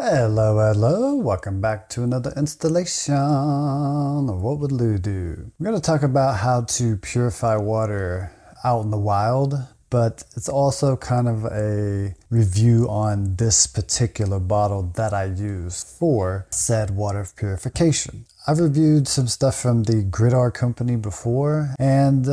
Hello, hello, welcome back to another installation of What Would Lou Do? We're going to talk about how to purify water out in the wild, but it's also kind of a review on this particular bottle that I use for said water purification. I've reviewed some stuff from the Gridar company before, and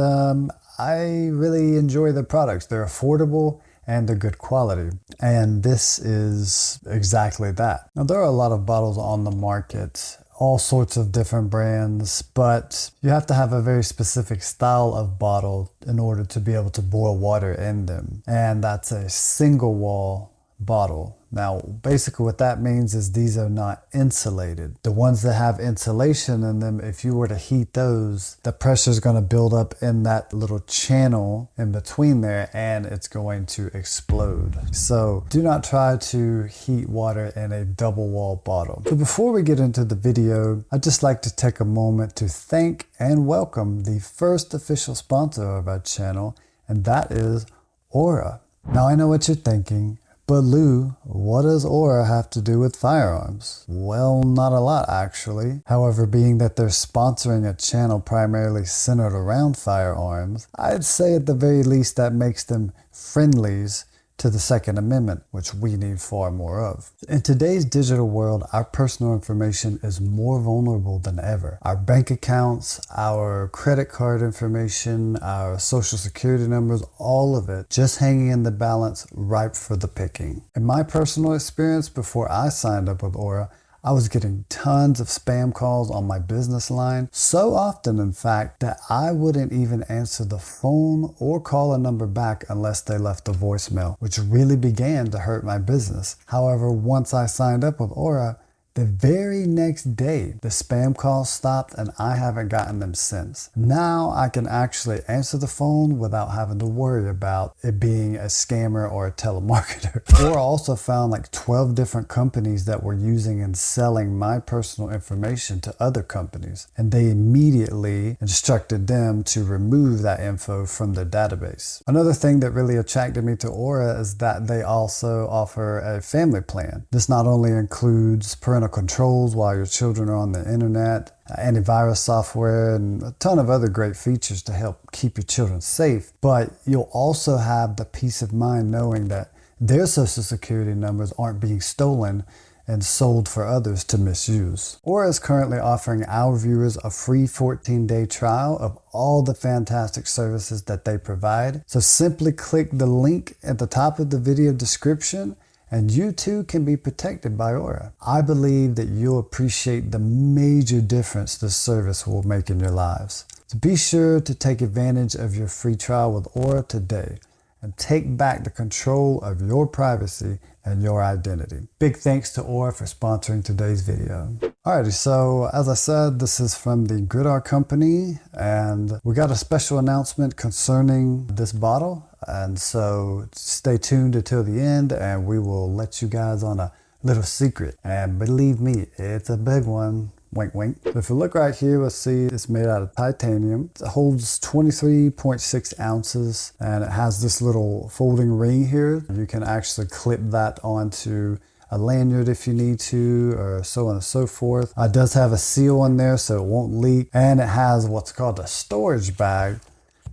I really enjoy the products. They're affordable and they're good quality. And this is exactly that. Now, there are a lot of bottles on the market, all sorts of different brands, but you have to have a very specific style of bottle in order to be able to boil water in them. And that's a single wall bottle. Now, basically what that means is these are not insulated. The ones that have insulation in them, if you were to heat those, the pressure is going to build up in that little channel in between there and it's going to explode. So do not try to heat water in a double wall bottle. So before we get into the video, I'd just like to take a moment to thank and welcome the first official sponsor of our channel, and that is Aura. Now I know what you're thinking. But Lou, what does Aura have to do with firearms? Well, not a lot actually. However, being that they're sponsoring a channel primarily centered around firearms, I'd say at the very least that makes them friendlies to the Second Amendment, which we need far more of. In today's digital world, our personal information is more vulnerable than ever. Our bank accounts, our credit card information, our social security numbers, all of it just hanging in the balance, ripe for the picking. In my personal experience, before I signed up with Aura, I was getting tons of spam calls on my business line, so often in fact that I wouldn't even answer the phone or call a number back unless they left a voicemail, which really began to hurt my business. However, once I signed up with Aura, the very next day, the spam calls stopped and I haven't gotten them since. Now I can actually answer the phone without having to worry about it being a scammer or a telemarketer. Or also found like 12 different companies that were using and selling my personal information to other companies. And they immediately instructed them to remove that info from their database. Another thing that really attracted me to Aura is that they also offer a family plan. This not only includes parental controls while your children are on the internet, antivirus software, and a ton of other great features to help keep your children safe. But you'll also have the peace of mind knowing that their social security numbers aren't being stolen and sold for others to misuse. Aura is currently offering our viewers a free 14-day trial of all the fantastic services that they provide. So simply click the link at the top of the video description and you too can be protected by Aura. I believe that you'll appreciate the major difference this service will make in your lives. So be sure to take advantage of your free trial with Aura today and take back the control of your privacy and your identity. Big thanks to Aura for sponsoring today's video. Alrighty, so as I said, this is from the Gridar company and we got a special announcement concerning this bottle. And so stay tuned until the end and we will let you guys on a little secret. And believe me, it's a big one. Wink, wink. So if you look right here, we'll see it's made out of titanium. It holds 23.6 ounces and it has this little folding ring here. You can actually clip that onto a lanyard if you need to, or so on and so forth. It does have a seal in there so it won't leak. And it has what's called a storage bag.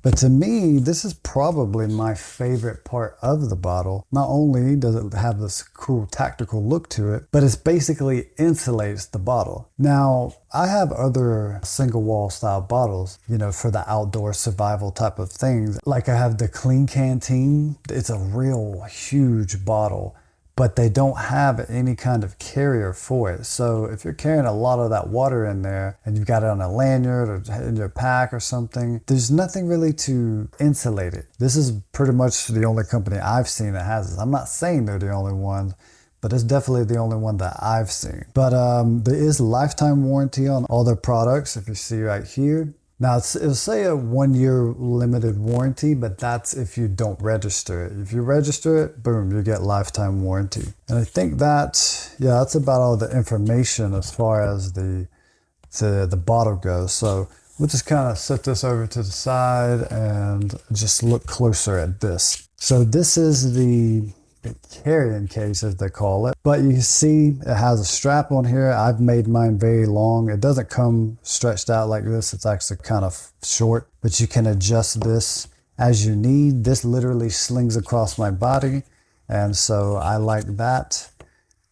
But to me, this is probably my favorite part of the bottle. Not only does it have this cool tactical look to it, but it basically insulates the bottle. Now, I have other single wall style bottles, you know, for the outdoor survival type of things. Like I have the Clean Canteen. It's a real huge bottle, but they don't have any kind of carrier for it. So if you're carrying a lot of that water in there and you've got it on a lanyard or in your pack or something, there's nothing really to insulate it. This is pretty much the only company I've seen that has this. I'm not saying they're the only one, but it's definitely the only one that I've seen. But there is lifetime warranty on all their products, if you see right here. Now it'll say a 1-year limited warranty, but that's if you don't register it. If you register it, boom, you get lifetime warranty. And I think that, yeah, that's about all the information as far as the bottle goes. So we'll just kind of set this over to the side and just look closer at this. So this is the the carrying case, as they call it. But you can see it has a strap on here. I've made mine very long. It doesn't come stretched out like this. It's actually kind of short, but you can adjust this as you need. This literally slings across my body, and so I like that.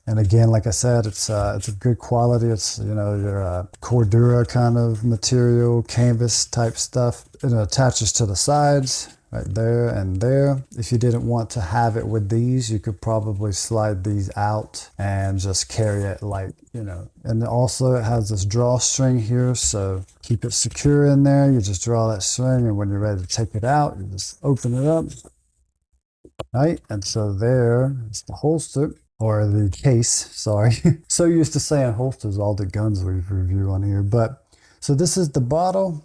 And again, like I said, it's a good quality. It's, you know, your Cordura kind of material, canvas type stuff. It attaches to the sides right there and there. If you didn't want to have it with these, you could probably slide these out and just carry it like, you know. And also it has this drawstring here, so keep it secure in there. You just draw that string, and when you're ready to take it out, you just open it up. Right, and so there is the holster. Or the case, sorry. So used to saying holsters, all the guns we review on here. But, so this is the bottle.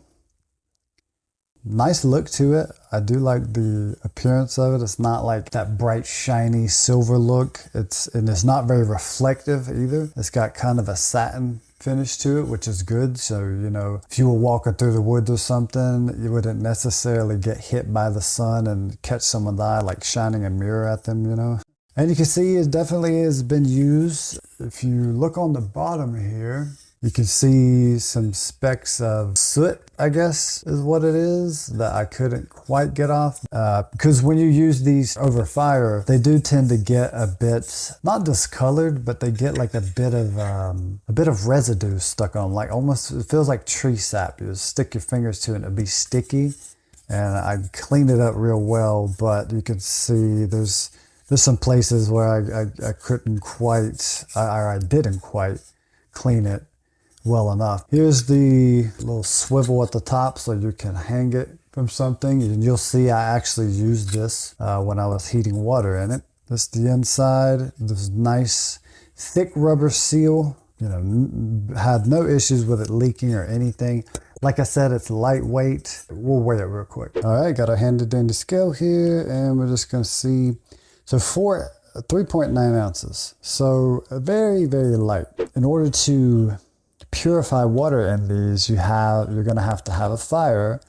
Nice look to it. I do like the appearance of it. It's not like that bright, shiny silver look. And it's not very reflective either. It's got kind of a satin finish to it, which is good. So, you know, if you were walking through the woods or something, you wouldn't necessarily get hit by the sun and catch someone's eye like shining a mirror at them, you know. And you can see it definitely has been used. If you look on the bottom here, you can see some specks of soot, I guess is what it is, that I couldn't quite get off. Because when you use these over fire, they do tend to get a bit, not discolored, but they get like a bit of residue stuck on, like almost, it feels like tree sap. You just stick your fingers to it and it'd be sticky. And I cleaned it up real well, but you can see there's some places where I couldn't quite, or I didn't quite clean it well enough. Here's the little swivel at the top so you can hang it from something. And you'll see I actually used this when I was heating water in it. This is the inside. This nice thick rubber seal. You know, had no issues with it leaking or anything. Like I said, it's lightweight. We'll weigh it real quick. All right, got our handy dandy scale here, and we're just gonna see. So 3.9 ounces. So very, very light. In order to purify water in these, you're gonna have to have a fire,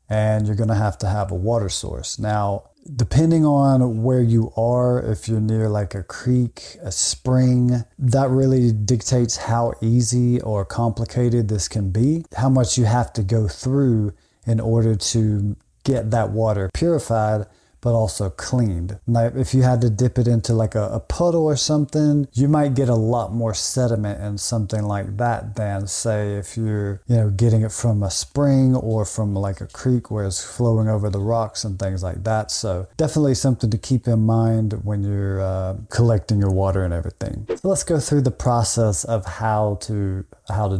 and you're gonna have to have a water source. Now, depending on where you are, if you're near like a creek, a spring, that really dictates how easy or complicated this can be, how much you have to go through in order to get that water purified, but also cleaned. Now, if you had to dip it into like a puddle or something, you might get a lot more sediment in something like that than, say, if you're, you know, getting it from a spring or from like a creek where it's flowing over the rocks and things like that. So definitely something to keep in mind when you're collecting your water and everything. So let's go through the process of how to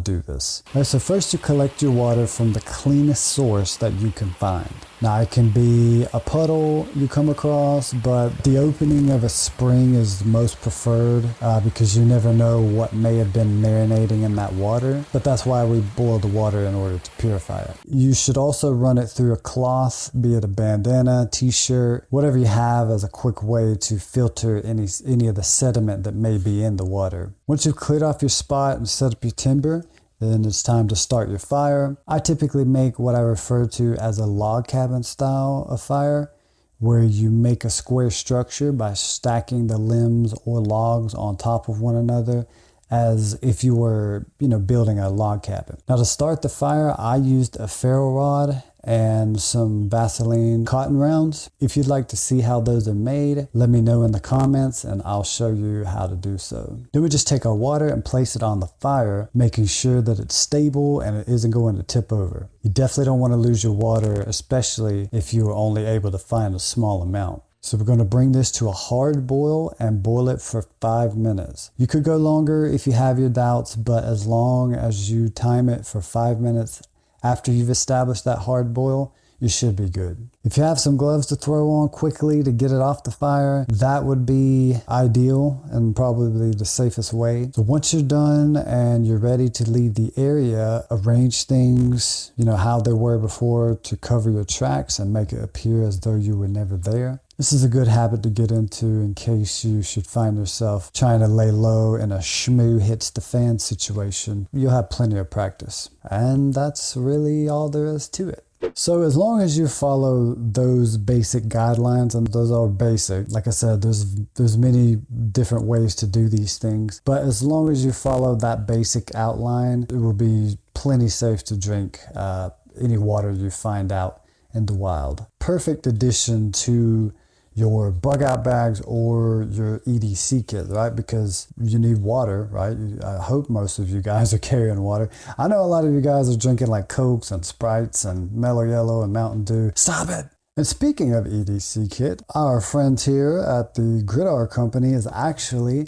do this. All right, so first you collect your water from the cleanest source that you can find. Now, it can be a puddle you come across, but the opening of a spring is the most preferred because you never know what may have been marinating in that water. But that's why we boil the water in order to purify it. You should also run it through a cloth, be it a bandana, t-shirt, whatever you have, as a quick way to filter any of the sediment that may be in the water. Once you've cleared off your spot and set up your timber, then it's time to start your fire. I typically make what I refer to as a log cabin style of fire, where you make a square structure by stacking the limbs or logs on top of one another, as if you were, you know, building a log cabin. Now, to start the fire, I used a ferro rod and some Vaseline cotton rounds. If you'd like to see how those are made, let me know in the comments and I'll show you how to do so. Then we just take our water and place it on the fire, making sure that it's stable and it isn't going to tip over. You definitely don't want to lose your water, especially if you are only able to find a small amount. So we're going to bring this to a hard boil and boil it for 5 minutes. You could go longer if you have your doubts, but as long as you time it for 5 minutes after you've established that hard boil, you should be good. If you have some gloves to throw on quickly to get it off the fire, that would be ideal and probably the safest way. So once you're done and you're ready to leave the area, arrange things, you know, how they were before to cover your tracks and make it appear as though you were never there. This is a good habit to get into in case you should find yourself trying to lay low in a shmoo hits the fan situation. You'll have plenty of practice. And that's really all there is to it. So as long as you follow those basic guidelines, and those are basic, like I said, there's many different ways to do these things, but as long as you follow that basic outline, it will be plenty safe to drink any water you find out in the wild. Perfect addition to your bug out bags or your EDC kit, right? Because you need water, right? I hope most of you guys are carrying water. I know a lot of you guys are drinking like Cokes and Sprites and Mellow Yellow and Mountain Dew. Stop it! And speaking of EDC kit, our friend here at the Gridar Company has actually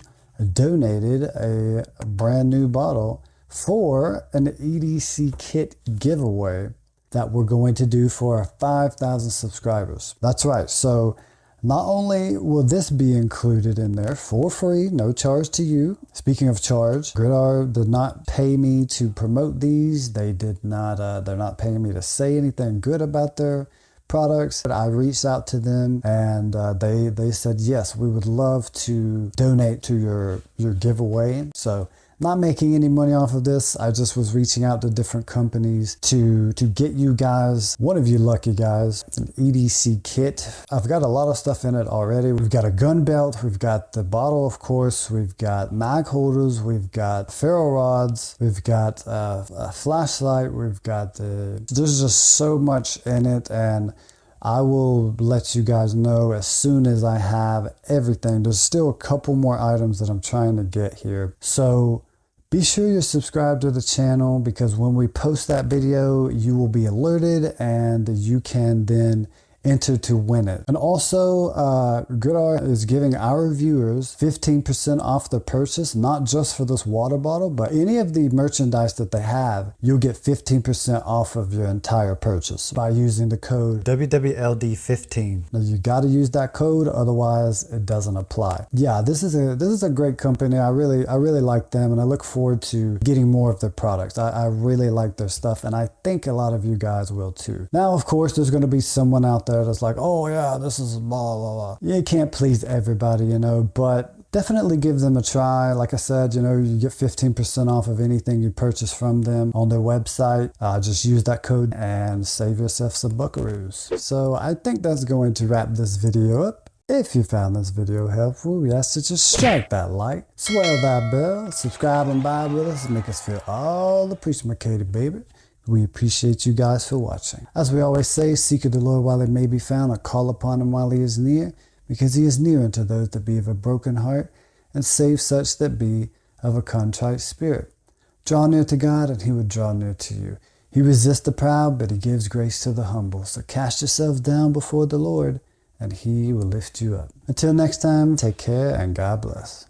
donated a brand new bottle for an EDC kit giveaway that we're going to do for our 5,000 subscribers. That's right. So not only will this be included in there for free, no charge to you. Speaking of charge, Gridar did not pay me to promote these. They did not, they're not paying me to say anything good about their products. But I reached out to them and they said, yes, we would love to donate to your giveaway. So not making any money off of this. I just was reaching out to different companies to get you guys, one of you lucky guys, an EDC kit. I've got a lot of stuff in it already. We've got a gun belt, we've got the bottle, of course, we've got mag holders, we've got ferro rods, we've got a flashlight, we've got there's just so much in it, and I will let you guys know as soon as I have everything. There's still a couple more items that I'm trying to get here. So be sure you're subscribed to the channel, because when we post that video, you will be alerted and you can then enter to win it. And also, Gridar is giving our viewers 15% off the purchase, not just for this water bottle, but any of the merchandise that they have, you'll get 15% off of your entire purchase by using the code WWLD15. Now you got to use that code, otherwise it doesn't apply. Yeah, this is a great company. I really like them, and I look forward to getting more of their products. I really like their stuff, and I think a lot of you guys will too. Now, of course, there's going to be someone out there that's like, oh yeah, this is blah blah blah. You can't please everybody, you know, but definitely give them a try. Like I said, you know, you get 15% off of anything you purchase from them on their website. Just use that code and save yourself some buckaroos. So I think that's going to wrap this video up. If you found this video helpful, we ask that you strike that like, swell that bell, subscribe and vibe with us, and make us feel all appreciated, baby. We appreciate you guys for watching. As we always say, seek the Lord while he may be found, or call upon him while he is near, because he is near unto those that be of a broken heart, and save such that be of a contrite spirit. Draw near to God, and he will draw near to you. He resists the proud, but he gives grace to the humble. So cast yourself down before the Lord, and he will lift you up. Until next time, take care and God bless.